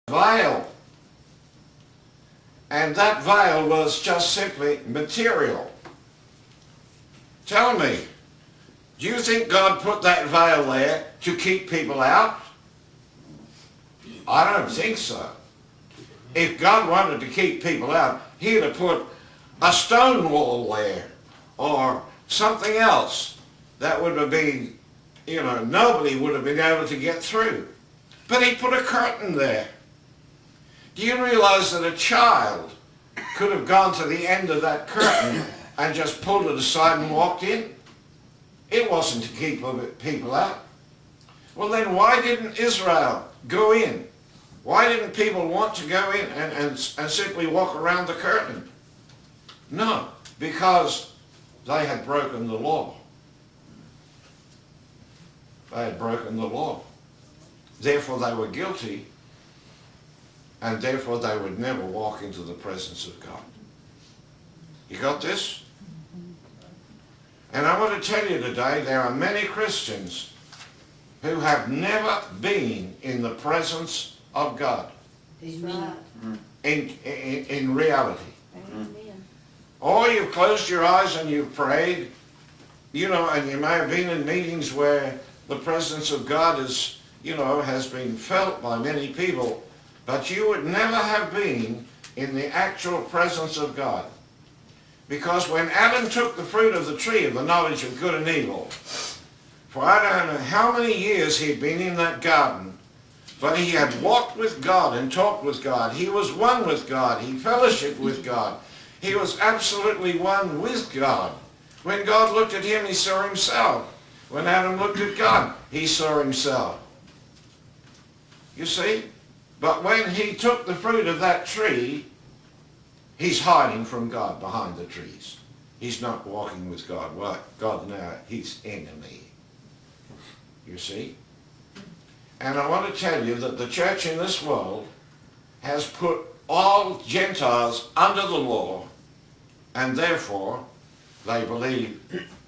veil. And that veil was just simply material. Tell me, do you think God put that veil there to keep people out? I don't think so. If God wanted to keep people out, he'd have put a stone wall there or something else that would have been, nobody would have been able to get through. But he put a curtain there. Do you realize that a child could have gone to the end of that curtain and just pulled it aside and walked in? It wasn't to keep people out. Well, then why didn't Israel go in? Why didn't people want to go in and simply walk around the curtain? No, because they had broken the law. They had broken the law. Therefore they were guilty, and therefore they would never walk into the presence of God. You got this? And I want to tell you today, there are many Christians who have never been in the presence of God. Amen. In reality. Amen. Or you've closed your eyes and you've prayed, and you may have been in meetings where the presence of God is, has been felt by many people, but you would never have been in the actual presence of God. Because when Adam took the fruit of the tree of the knowledge of good and evil, for I don't know how many years he'd been in that garden, but he had walked with God and talked with God. He was one with God. He fellowshiped with God. He was absolutely one with God. When God looked at him, he saw himself. When Adam looked at God, he saw himself. You see? But when he took the fruit of that tree, he's hiding from God behind the trees. He's not walking with God. Well, God now, he's enemy. You see? And I want to tell you that the church in this world has put all Gentiles under the law, and therefore they believe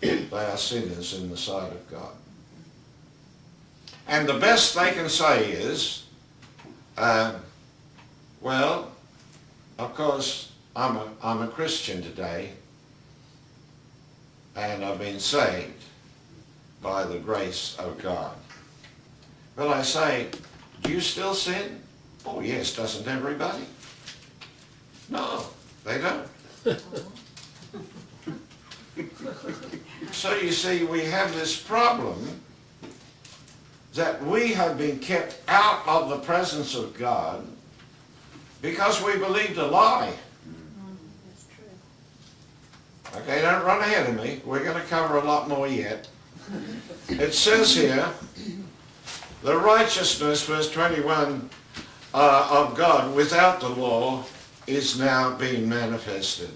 they are sinners in the sight of God. And the best they can say is, well, of course, I'm a Christian today, and I've been saved by the grace of God. But I say, do you still sin? Oh yes, doesn't everybody? No, they don't. So you see, we have this problem that we have been kept out of the presence of God because we believed a lie. That's true. Okay, don't run ahead of me. We're going to cover a lot more yet. It says here, the righteousness, verse 21, of God without the law is now being manifested.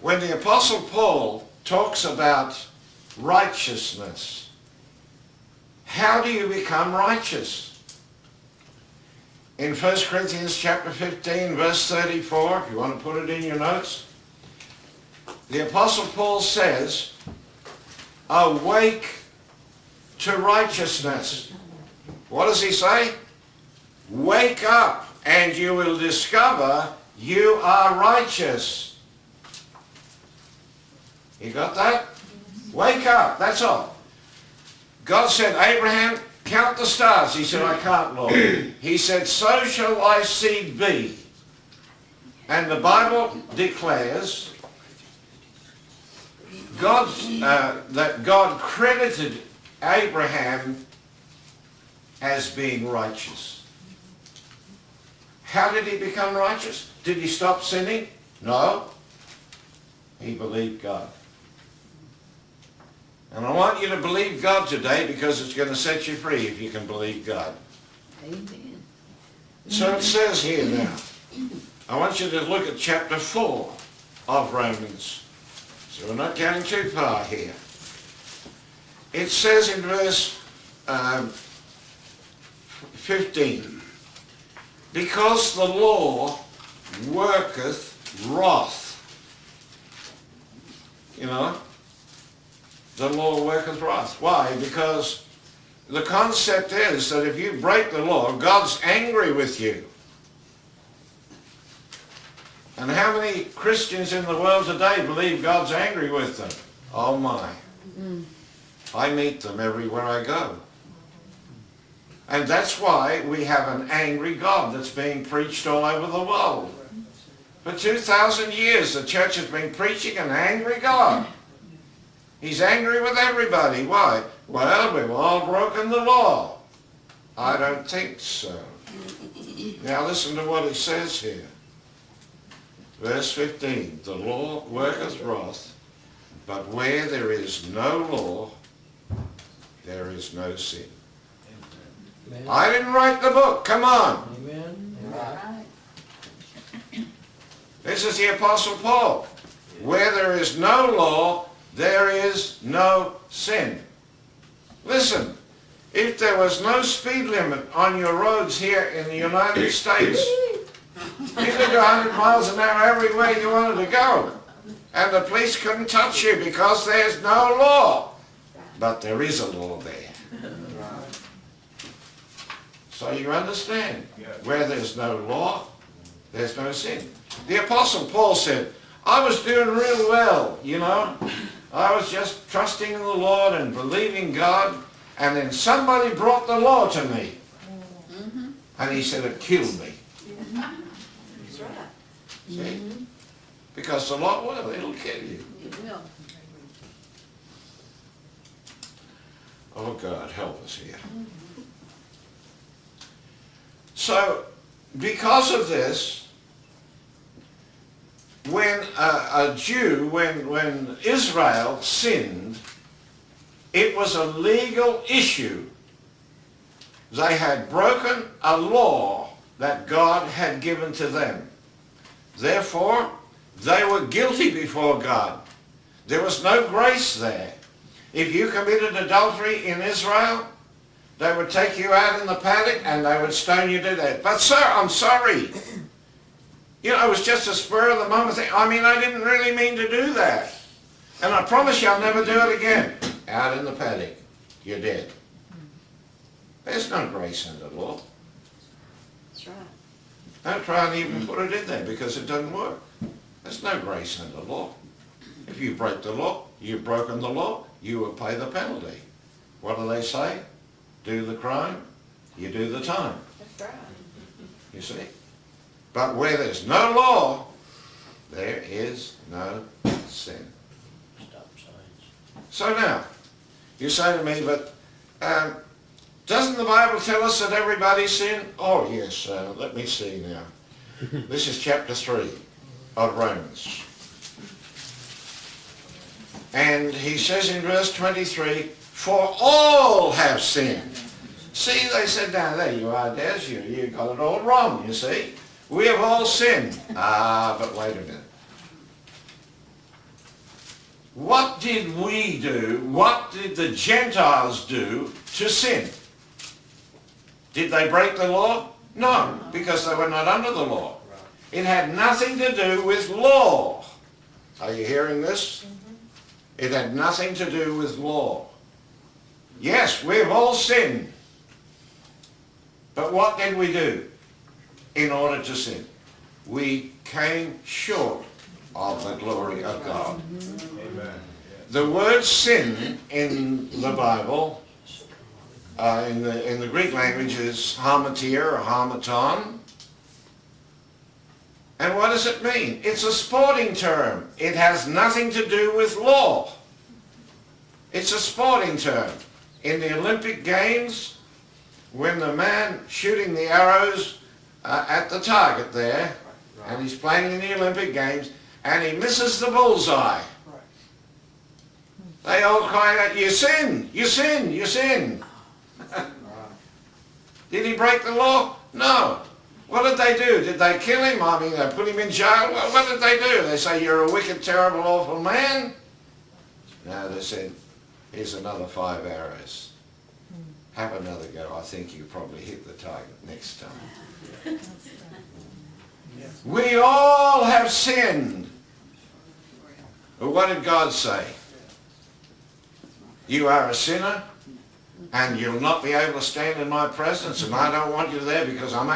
When the Apostle Paul talks about righteousness, how do you become righteous? In 1 Corinthians chapter 15, verse 34, if you want to put it in your notes, the Apostle Paul says, awake to righteousness. What does he say? Wake up and you will discover you are righteous. You got that? Wake up, that's all. God said, Abraham, count the stars. He said, I can't, Lord. He said, so shall thy seed be. And the Bible declares that God credited Abraham as being righteous. How did he become righteous? Did he stop sinning? No. He believed God. And I want you to believe God today because it's going to set you free if you can believe God. Amen. So it says here now, I want you to look at chapter 4 of Romans. So we're not going too far here. It says in verse 15, because the law worketh wrath. The law worketh wrath. Why? Because the concept is that if you break the law, God's angry with you. And how many Christians in the world today believe God's angry with them? Oh my. I meet them everywhere I go. And that's why we have an angry God that's being preached all over the world. For 2,000 years the church has been preaching an angry God. He's angry with everybody. Why? Well, we've all broken the law. I don't think so. Now listen to what it says here. Verse 15, the law worketh wrath, but where there is no law, there is no sin. Amen. I didn't write the book, come on. Amen. Right. This is the Apostle Paul. Where there is no law, there is no sin. Listen, if there was no speed limit on your roads here in the United States, you could go 100 miles an hour everywhere you wanted to go. And the police couldn't touch you because there's no law. But there is a law there. So you understand, where there's no law, there's no sin. The Apostle Paul said, I was doing real well, you know. I was just trusting in the Lord and believing God, and then somebody brought the law to me. And he said it killed me. That's right. See? Because the law will, it'll kill you. It will. Oh God, help us here. So, because of this, when a Jew, when Israel sinned, it was a legal issue. They had broken a law that God had given to them. Therefore, they were guilty before God. There was no grace there. If you committed adultery in Israel, they would take you out in the paddock and they would stone you to death. But sir, I'm sorry. You know, it was just a spur of the moment thing. I mean, I didn't really mean to do that. And I promise you I'll never do it again. Out in the paddock, you're dead. There's no grace in the law. That's right. Don't try and even put it in there because it doesn't work. There's no grace in the law. If you break the law, you've broken the law, you will pay the penalty. What do they say? Do the crime, you do the time. That's right. You see? But where there's no law, there is no sin. Stop signs. So now, you say to me, but doesn't the Bible tell us that everybody sin? Oh yes, let me see now. This is chapter 3 of Romans. And he says in verse 23, for all have sinned. See, they said, now there you are, Des, you got it all wrong, you see. We have all sinned. But wait a minute. What did we do, what did the Gentiles do to sin? Did they break the law? No, because they were not under the law. It had nothing to do with law. Are you hearing this? It had nothing to do with law. Yes, we've all sinned. But what did we do in order to sin? We came short of the glory of God. Amen. The word sin in the Bible, in the Greek language, is hamartia or harmaton. And what does it mean? It's a sporting term. It has nothing to do with law. It's a sporting term. In the Olympic Games, when the man shooting the arrows at the target there, and he's playing in the Olympic Games, and he misses the bullseye, they all cry out, you sin, you sin, you sin. Did he break the law? No. What did they do? Did they kill him? I mean, they put him in jail? Well, what did they do? They say, you're a wicked, terrible, awful man? No, they said, here's another 5 arrows. Have another go. I think you probably hit the target next time. We all have sinned. But what did God say? You are a sinner and you'll not be able to stand in my presence, and I don't want you there because I'm angry.